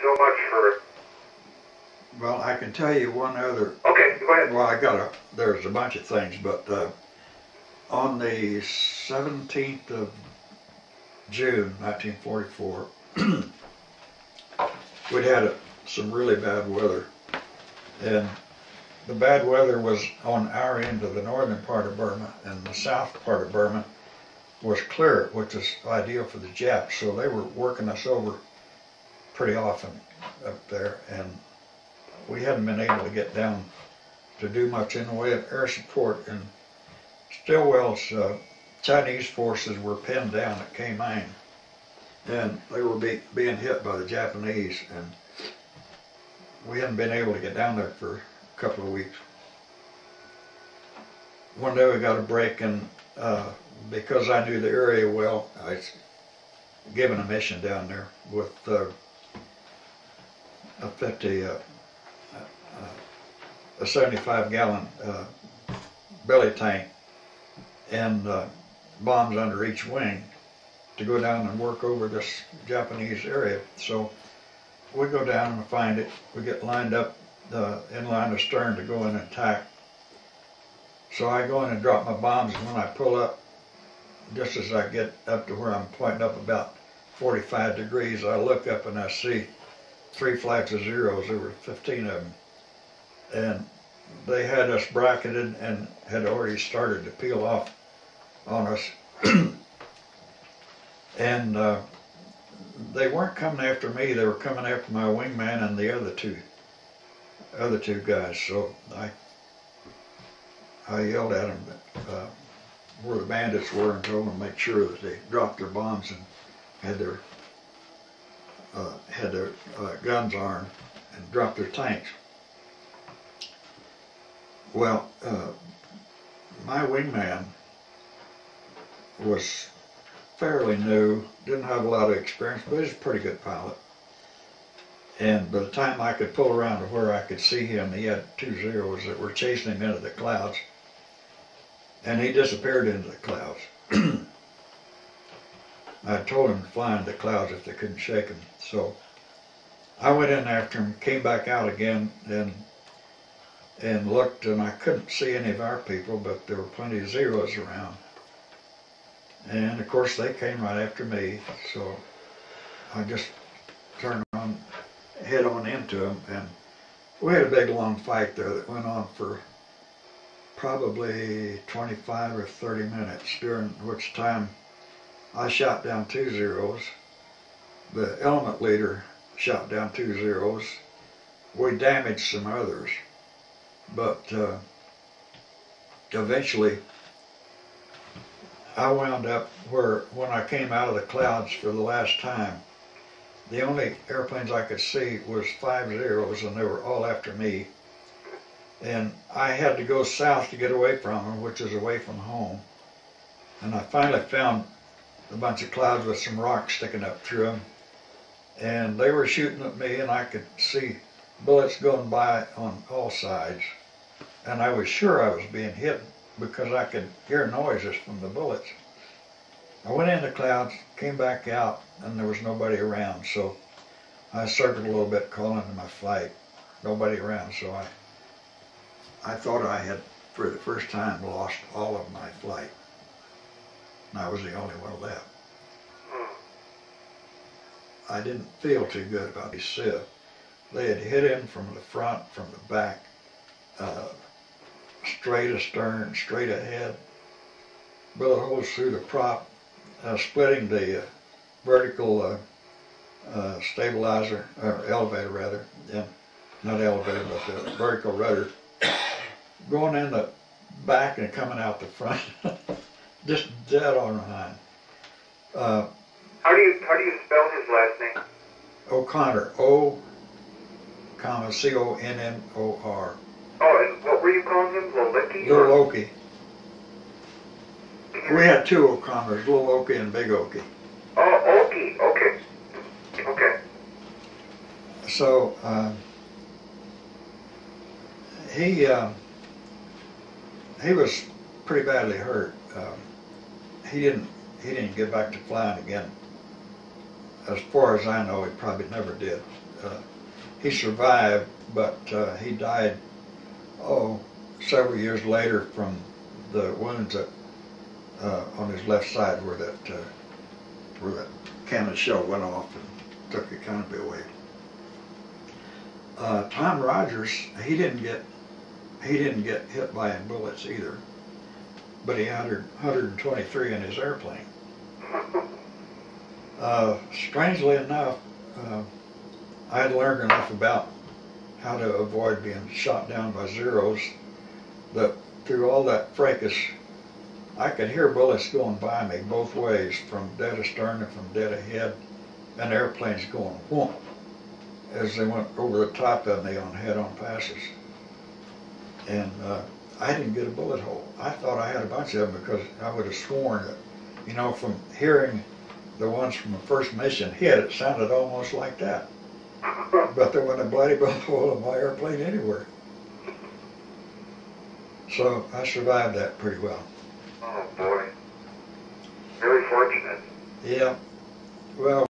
so much for... Well, I can tell you one other... Okay, go ahead. Well, there's a bunch of things, but on the 17th of June, 1944, we'd had some really bad weather. And the bad weather was on our end of the northern part of Burma, and the south part of Burma was clear, which is ideal for the Japs. So they were working us over pretty often up there, and we hadn't been able to get down to do much in the way of air support. And Stilwell's Chinese forces were pinned down at K Mine, and they were being hit by the Japanese, and we hadn't been able to get down there for a couple of weeks. One day we got a break, and because I knew the area well, I was given a mission down there with a 75-gallon belly tank and bombs under each wing to go down and work over this Japanese area. So we go down and find it. We get lined up in line of stern to go in and attack. So I go in and drop my bombs, and when I pull up, just as I get up to where I'm pointing up about 45 degrees, I look up and I see 3 flags of zeros. There were 15 of them. And they had us bracketed and had already started to peel off on us. And they weren't coming after me, they were coming after my wingman and the other two guys. So I yelled at them where the bandits were and told them to make sure that they dropped their bombs and had their guns armed and dropped their tanks. Well, my wingman was fairly new, didn't have a lot of experience, but he's a pretty good pilot. And by the time I could pull around to where I could see him, he had 2 zeros that were chasing him into the clouds, and he disappeared into the clouds. I told him to fly into the clouds if they couldn't shake him. So I went in after him, came back out again, and looked, and I couldn't see any of our people, but there were plenty of zeros around. And of course they came right after me, so I just turned on, head on into them, and we had a big long fight there that went on for probably 25 or 30 minutes, during which time I shot down 2 zeros. The element leader shot down 2 zeros. We damaged some others, but eventually I wound up where, when I came out of the clouds for the last time, the only airplanes I could see was 5 zeros, and they were all after me. And I had to go south to get away from them, which is away from home. And I finally found a bunch of clouds with some rocks sticking up through them. And they were shooting at me, and I could see bullets going by on all sides. And I was sure I was being hit because I could hear noises from the bullets. I went into clouds, came back out, and there was nobody around. So I circled a little bit, calling to my flight. Nobody around, so I thought I had, for the first time, lost all of my flight. And I was the only one left. I didn't feel too good about these Civ. They had hit him from the front, from the back, straight astern, straight ahead, bullet holes through the prop, splitting the vertical stabilizer, or elevator rather, not elevator, but the vertical rudder, going in the back and coming out the front, just dead on behind. How do you spell his last name? O'Connor, C-O-N-N-O-R. Oh, and what were you calling him? Lolicky? Little Okie. We had 2 O'Connors, Little Okie and Big Okie. Oh, Okie, okay. Okay. So, he was pretty badly hurt. He didn't get back to flying again as far as I know, he probably never did. He survived, but he died, several years later from the wounds that, on his left side where that cannon shell went off and took the canopy away. Tom Rogers, he didn't get hit by any bullets either, but he had 123 in his airplane. Strangely enough, I had learned enough about how to avoid being shot down by Zeros that through all that fracas, I could hear bullets going by me both ways, from dead astern and from dead ahead, and airplanes going whoomp as they went over the top of me on head-on passes. And I didn't get a bullet hole. I thought I had a bunch of them because I would have sworn that, from hearing the ones from the first mission hit, it sounded almost like that. But there wasn't a bloody bullet hole in my airplane anywhere. So I survived that pretty well. Oh boy. Very fortunate. Yeah. Well,